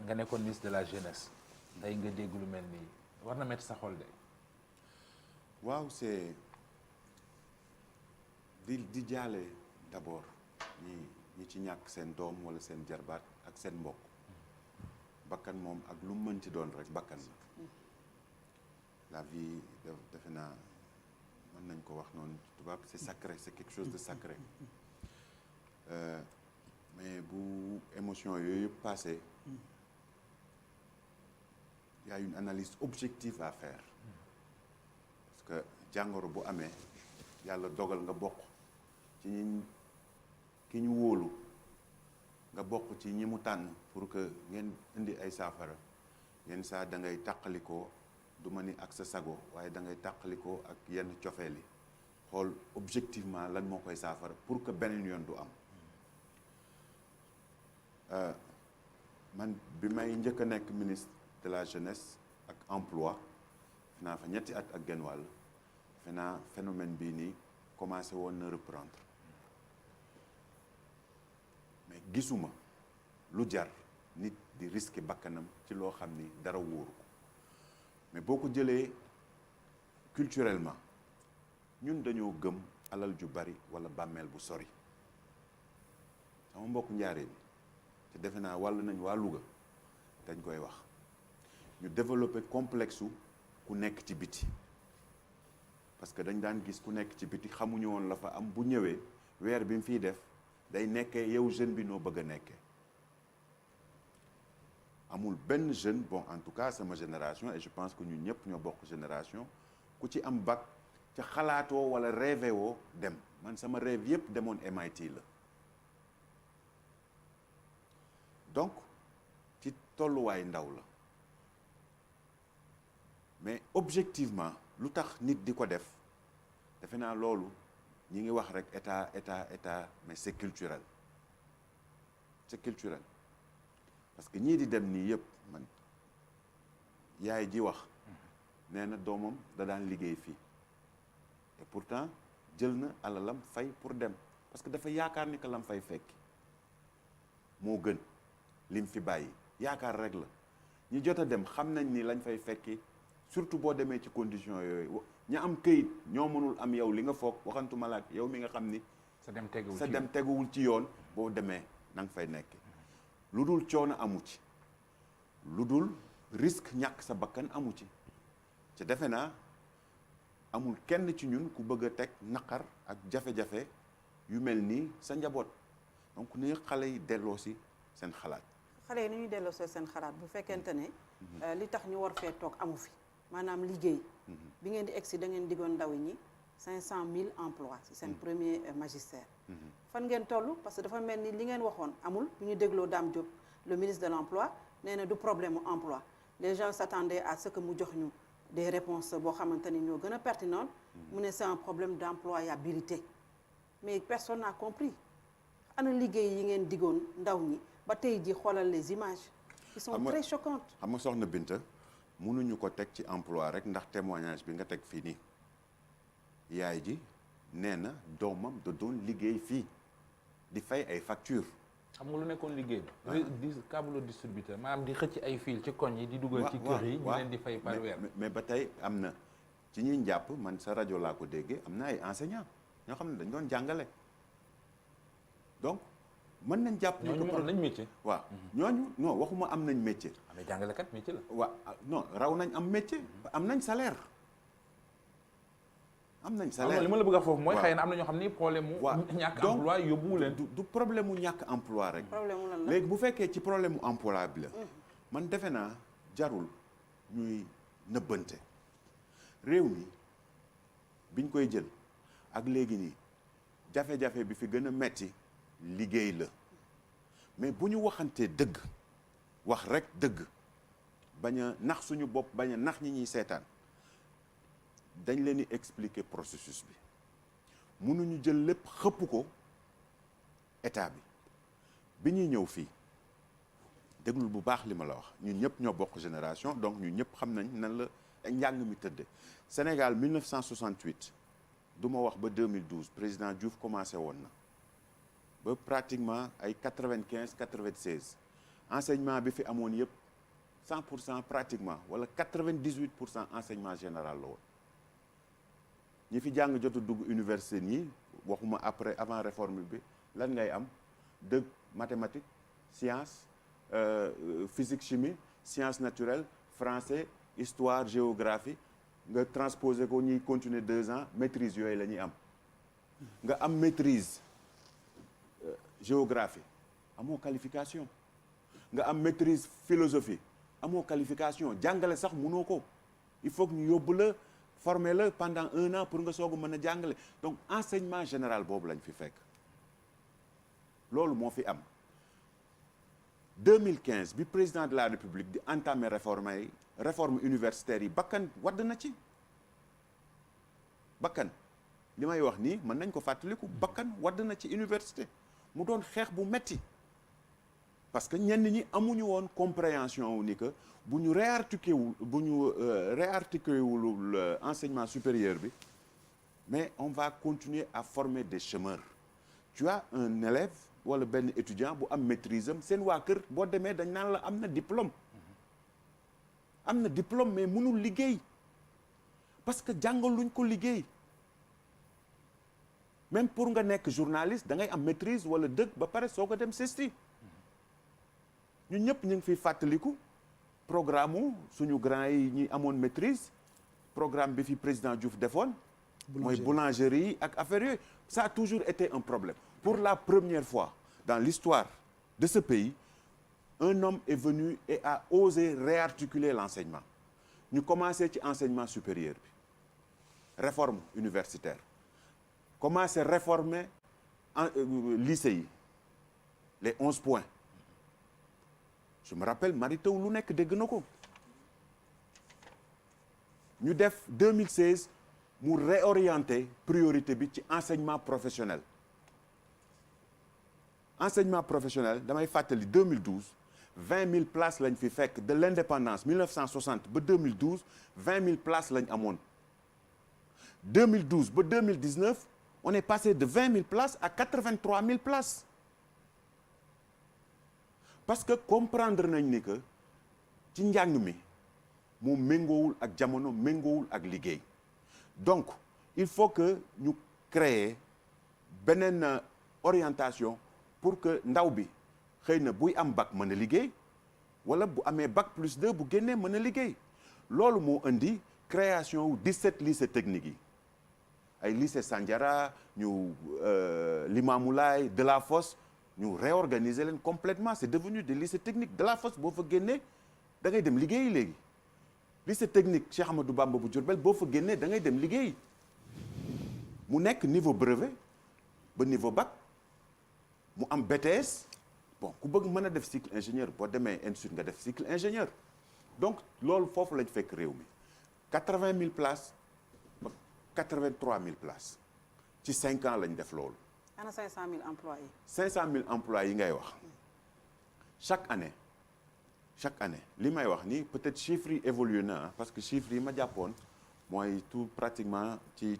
nga nekkoon ministre de la jeunesse tey nga dégg lu mel nii war na metti sa xol de. waaw c'est di jaale d'abord ñi ci ñàkk seen doom wala seen jarbaat ak seen mbokk bakkan moom ak lu mu mënti doon rek bakkan la vie defe naa mën nañ ko wax noonu tubaab c'est sacré, c'est quelque chose de sacré mais bu émotion yooyu yëpp passé il y a une analyse objective à faire parce que jàngoro bu amee yàlla dogal nga bokk ci ki ñu wóolu nga bokk ci ñi mu tànn pour que ngeen indi ay saafara yenn saa da ngay tàqalikoo du ma ni ak sa sago waaye da ngay tàqalikoo ak yenn cofeel yi xool objectivement lan moo koy saafara pour que beneen yoon du am man bi may njëkk a nekk ministre de la jeunesse ak emploi defe naa fa ñetti at ak genn wàll defe naa phénomène bii nii commencé woon na reprendre mais gisuma lu jar nit di risquer bakkanam ci loo xam ni dara wóoru ko mais boo ko jëlee culturellement ñun dañoo gëm alal ju bari walla bàmmeel bu sori sama mbokk njaaree bi te defe naa wàll nañ waa Louga dañ koy wax ñu développer complexe ku nekk ci biti parce que dañ daan gis ku nekk ci biti xamuñu woon la fa am bu ñëwee weer bi mu fiy def day nekkee yow jeune bi noo bëgg a nekkee amul benn jeune bon en tout cas sama génération et je pense que ñun ñëpp ñoo bokk génération ku ci am bac ca xalaatoo wala rêvé woo dem man sama rêve yëpp demoon MIT la donc ci tolluwaay ndaw la mais objectivement lu tax nit di ko def defe naa loolu ñi ngi wax rek état mais c'est culturel parce que ñii di dem nii yëpp man yaay ji wax nee na doomam da daan liggéey fii et pourtant jël na alalam fay pour dem parce que dafa yaakaar ni que lam fay fekki moo gën lim fi bàyyi yaakaar rek la ñi jot a dem xam nañ ni lañ fay fekki surtout boo demee ci condition yooyu ña am këyit ñoo mënul am yow li nga foog waxantuma la ak yow mi nga xam ni sa dem teguwul ci yoon boo demee na nga fay nekk lu dul coono amu ci lu dul risque ñàkk sa bakkan amu ci te defe naa amul kenn ci ñun ku bëgg a teg naqar ak jafe-jafe yu mel nii sa njaboot donc ni xale yi delloo si seen xalaat xale yi ni ñuy delloo si seen xalaat bu fekkente ne li tax ñu war fee toog amu fi maanaam liggéey bi ngeen di egsi da ngeen diggoon ndaw ñi 500 000 emplois ci seen premier magistère fan ngeen toll parce que dafa mel ni li ngeen waxoon amul bu ñu dégloo Dame Diop le ministre de l'emploi nee na du problème mu emploi les gens s'attendaient à ce que mu jox ñu des réponses boo xamante ni ñoo gën a pertinentes mu ne c'est un problème d'employabilité mais personne n'a compris ana liggéey yi ngeen diggoon ndaw ñi ba tey ji xoolal les images qui sont très choquantes xam nga soxna Binta mënuñu ko teg ci emploi rek ndax témoignage bi nga teg fii nii yaay ji nee na doomam da doon liggéey fii di fay ay facture xam nga lu nekkoon liggéey bi di câble distributeur maanaam di xëcc ay fil ci koñ yi di dugal ci kër yi ñu leen di fay par weer mais ba tey am na ci ñuy njàpp man sa rajo laa ko déggee am na ay enseignants ñoo xam ne dañ doon jàngale donc mën nañ jàpp ñooñu am nañ métier waaw ñooñu non waxuma am nañ métier mais jàngalekat métier la waaw non raw nañ am métier am nañ salaire li ma la bëgg a foofu mooy xëy na am na ñoo xam ni problème mu ñàkk emploi yóbbuwu leen du problème mu ñàkk emploi rek léegi bu fekkee ci problème mu emploi bi la man defe naa jarul ñuy nëbbante réew mi biñ koy jël ak léegi nii jafe-jafe bi fi gën a metti liggéey la mais bu ñu waxantee dëgg wax rek dëgg bañ a nax suñu bopp bañ a nax ñi ñuy seetaan dañ leen di expliquer processus bi mënuñu jël lépp xëpp ko état bi ñuy ñëw fii déglul bu baax li ma la wax ñun ñëpp ñoo bokk génération donc ñun ñëpp xam nañ nan la njàng mi tëdde Sénégal 1968 du ma wax ba 2012 président Diouf commencé woon na ba pratiquement ay 95 96 enseignement bi fi amoon yëpp 100% pratiquement wala 98% enseignement général la woon ñi fi jàng jotu dugg université nii waxuma après avant réforme bi lan ngay am dëgg mathématique science physique chimie sciences naturelles français histoire géographie nga transposé ko ñuy continuer 2 ans maîtrise yooyu la ñuy am nga am maîtrise géographie amoo qualification nga am maîtrise philosophie amoo qualification jàngale sax mënoo ko il faut que ñu yóbbu la former la pendant 1 an pour nga soog a mën a jàngale donc enseignement général boobu lañ fi fekk loolu moo fi am 2015 bi président de la république di entamer réforme universitaire yi bakkan wadd na ci bakkan li may wax nii mën nañ ko fàttaliku bakkan wadd na ci université mu doon xeex bu metti parce que ñenn ñi amuñu woon compréhension wu ni que bu ñu réarticuler wul enseignement supérieur bi mais on va continuer à former des chômeurs tu as un élève wala benn étudiant bu am maîtrise am seen waa kër boo demee dañ naan la am na diplôme mais mënul liggéey parce que jàngaluñ ko liggéey même pour nga nekk journaliste da ngay am maîtrise wala dëgg ba pare soo ko dem CESTI ñun ñëpp ñu ngi fiy fàttaliku programme suñu grand yi ñi amoon maîtrise programme bi fi président Diouf defoon mooy boulangerie yi ak affaire yooyu ça a toujours été un problème pour la première fois dans l'histoire de ce pays un homme est venu et a osé réarticuler l'enseignement ñu commencé ci enseignement supérieur bi réforme universitaire commencé réformer lycée yi les 11 points je me rappelle Mary Teuw lu nekk dégg na ko ñu def 2016 mu réorienter priorité bi ci enseignement professionnel damay fàttali 2012 20 000 places lañ fi fekk de l'indépendance 1960 ba 2012 20 000 places lañ amoon 2012 ba 2019 on est passé de 20 000 places à 83 000 places parce que comprendre nañ ni que ci njàng mi moom méngoowul ak jamono méngoowul ak liggéey donc il faut que ñu créer beneen orientation pour que ndaw bi xëy na buy am bac mën a liggéey wala bu amee bac plus 2 bu génnee mën a liggéey loolu moo indi création wu 17 lycées techniques yi ay lycée Sandiara ñu Limamoulaye Delafosse ñu réorganiser leen complètement c'est devenu des lycées techniques Delafosse boo fa génnee da ngay dem liggéeyi léegi lycée technique Cheikh Ahmadou Bamba bu Diourbel boo fa génnee da ngay dem liggéeyi mu nekk niveau brevet ba niveau bac mu am BTS bon ku bëgg mën a def cycle ingénieur boo demee institut nga def cycle ingénieur donc loolu foofu lañ fekk réew mi 80 000 places ba 83 000 places ci 5 ans lañ def loolu. ana 500 000 employés. 500 000 employés yi ngay wax chaque année li may wax nii peut-être chiffres yi évolué na parce que chiffres yi ma jàppoon mooy tout pratiquement ci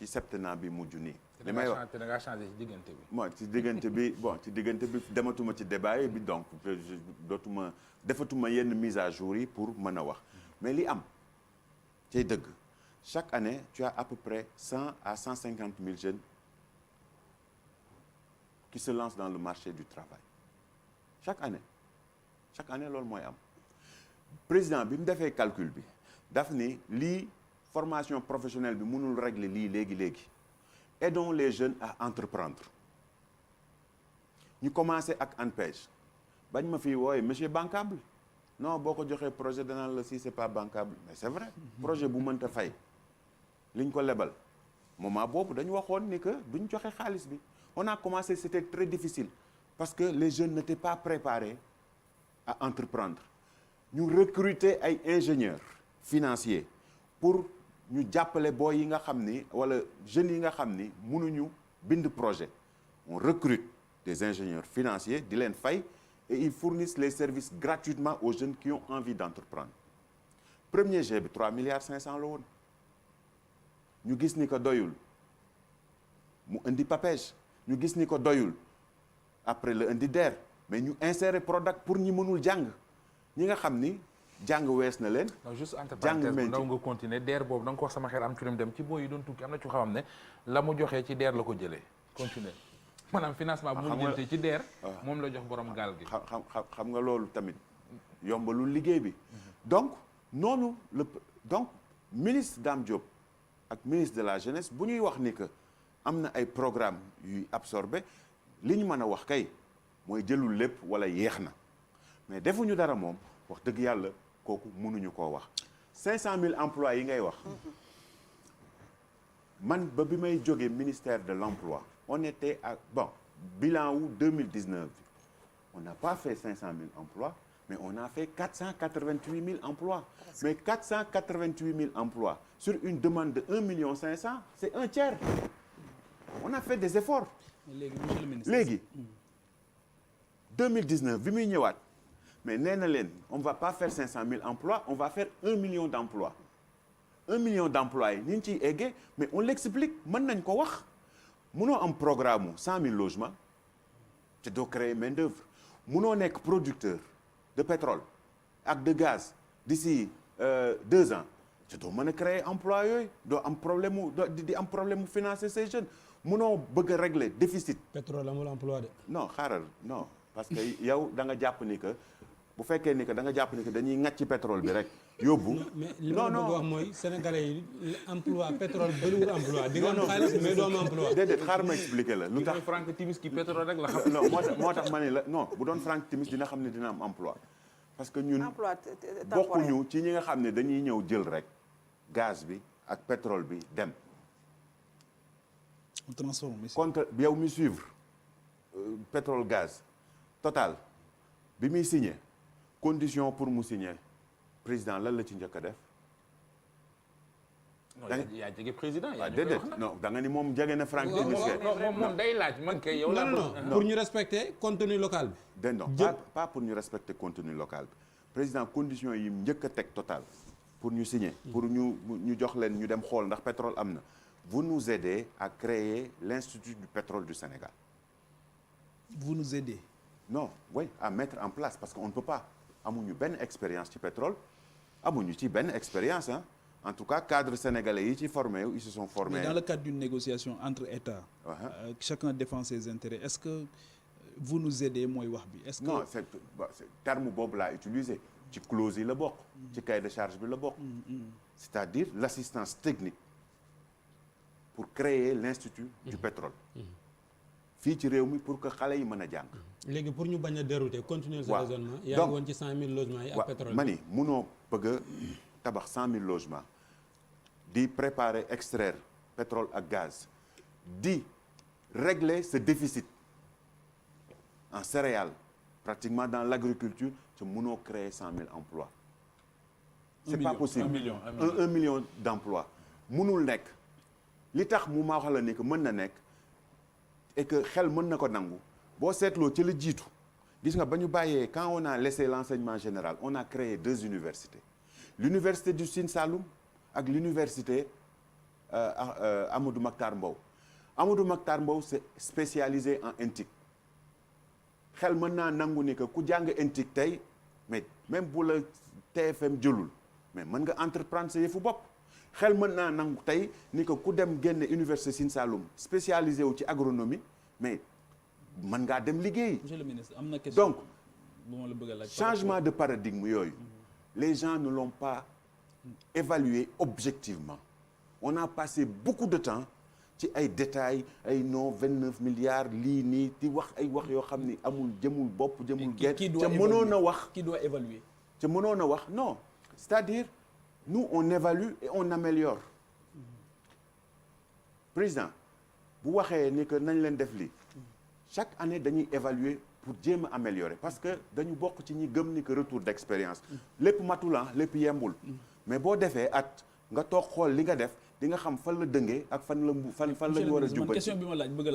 septennat bi mujj nii. li may wax da ngaa changé ci diggante bi. bon ci diggante bi dematuma ci débat bi donc defatuma yenn mise à jour yi pour mën a wax mais li am cay dëgg chaque année tu as à peu près 100 à 150 000 jeunes qui se lancent dans le marché du travail chaque année loolu mooy am président bi mu defee calcul bi daf ni lii formation professionnelle bi mënul régler lii léegi aidons les jeunes à entreprendre ñu commencé ak ANPEJ bañ ma fii wooye monsieur bancable non boo ko joxee projet danaan la si c'est pas bancable mais c'est vrai projet bu mënta fay liñ ko lebal moment boobu dañu waxoon ni que duñ joxe xaalis bi on a commencé c'était très difficile parce que les jeunes n'étaient pas préparés à entreprendre ñu recruter ay ingénieurs financiers pour ñu jàppale booy yi nga xam ni wala jeunes yi nga xam ni mënuñu bind projet on recrute des ingénieurs financiers di leen fay et ils fournissent les services gratuitement aux jeunes qui ont envie d'entreprendre premier jet bi 3 milliards 500 la woon ñu gis ni ko doyul mu indi PAPEJ ñu gis ni ko doyul après la indi DER mais ñu insérer Prodac pour ñi mënul jàng ñi nga xam ni jàng wees na leen. non juste entre parenthèses bu ndaw nga continuer DER boobu da nga ko wax sama xel am ci lu mu dem ci booy yi doon tukki am na ci xam ne la mu joxee ci DER la ko jëlee continuer maanaam financement bu mu jëlee ci DER moom la jox borom gaal gi. xam nga loolu tamit yombalul liggéey bi. donc noonu donc ministre Dame Diop ak ministre de la jeunesse bu ñuy wax ni que am na ay programme yuy absorbé li ñu mën a wax kay mooy jëlul lépp wala yéex na mais defuñu dara moom wax dëgg yàlla kooku mënuñu koo wax 500 000 emplois yi ngay wax man ba bi may jógee ministère de l'emploi on était à bilan wu 2019 on n'a pas fait 500 000 emplois mais on a fait 488 000 emplois mais 488 000 emplois sur une demande de 1 500 000 c'est un tiers on a fait des efforts léegi monsieur le ministre léegi 2019 bi muy ñëwaat mais nee na leen on va pas faire 500 000 emplois on va faire 1 million d'emplois 1 million d'emplois yi ni ñu ciy eggee mais on l'explique mën nañ ko wax munoo am programme 100 000 logements te doo créer main d'œuvre munoo nekk producteur de pétrole ak de gaz d'ici 2 ans te doo mën a créer emploi yooyu doo am problème mu di am problème mu financer ces jeunes munoo bëgg a régler déficit. pétrole amul emploi de. non xaaral non parce que yow da nga jàpp ni que bu fekkee ni que da nga jàpp ni que dañuy ŋàcc ci pétrole bi rek yóbbu. mais li ma bëgg wax mooy sénégalais yi emploi pétrole bëriwul emploi di nga am xaalis mais doo am emploi. déedéet xaaral ma expliquer la lu tax Franck Timis ki pétrole rek la xam. non moo tax ma ne la non bu doon Franck Timis dina xam ne dina am emploi parce que ñun bokkuñu ci ñi nga xam ne dañuy ñëw jël rek gaz bi ak pétrole bi dem. on transforme contre yow mi suivre pétrole gaz Total bi muy signé condition pour mu signer président lan la ci njëkk a def. non yaa jege président. yaa déedéet non da nga ni moom jege na Franck Timis. moom day laaj man kay yow. non pour ñu respecter contenu local bi. non pas pour ñu respecter contenu local bi président condition yi njëkk a teg Total pour ñu signer. pour ñu jox leen ñu dem xool ndax pétrole am na. vous nous aidez à créer l'Institut du pétrole du Sénégal. vous nous aidez. non oui à mettre en place parce qu'on ne peut pas amuñu benn expérience ci pétrole amuñu ci benn expérience en tout cas cadre sénégalais yi ci formé ils se sont formés. Mais dans le cadre d'une négociation entre États. Chacun défend ses intérêts est-ce que vous nous aidez mooy wax bi. est-ce que non c'est terme boobu laa utilisé ci clause yi la bokk. ci cahier de charge bi la bokk. c'est-à-dire l'assistance technique pour créer l'Institut du pétrole. fii ci réew mi pour que xale yi mën a jàng. léegi pour ñu bañ a dérouter continuer ce raisonnement. yaa ngi woon ci 100 000 logements yi ak pétrole. ma ni munoo bëgg a tabax 100 000 logements di préparer extraire pétrole ak gaz di régler ce déficit en céréales pratiquement dans l'agriculture te munoo créer 100 000 emplois. c'est pas possible 1 million d'emplois munul nekk li tax mu ma wax la ni que mën na nekk. et que xel mën na ko nangu boo seetloo ci la jiitu gis nga ba ñu bàyyee quand on a laissé l'enseignement général on a créé 2 universités l'université du Sine Saloum ak l'université Amadou Mahtar Mbow Amadou Mahtar Mbow c'est spécialisé en NTIC xel mën naa nangu ni que ku jàng NTIC tey mais même bu la TFM jëlul mais mën nga entreprendre sa yëfu bopp xel mën naa nangu tey ni que ku dem génne université Sine Saloum spécialisé wu ci agronomie mais mën ngaa dem liggéey. Monsieur le ministre am na question donc bu ma la bëgg a laaj changement de paradigme yooyu les gens ne l'ont pas évalué objectivement on a passé beaucoup de temps ci ay détails ay non 29 milliards lii nii di wax ay wax yoo xam ni amul jëmul bopp jëmul genn ca mënoon a wax qui doit évaluer ca mënoon a wax non c'est-à-dire nous on évalue et on améliore président bu waxee ni que nañ leen def lii chaque année dañuy évaluer pour jéem a améliorer parce que dañu bokk ci ñi gëm ni que retour d'expérience lépp matulan lépp yembul mais boo defee at nga toog xool li nga def di nga xam fan la dëngee ak fan la ñu war a jubbanti. question bi ma laaj bëgg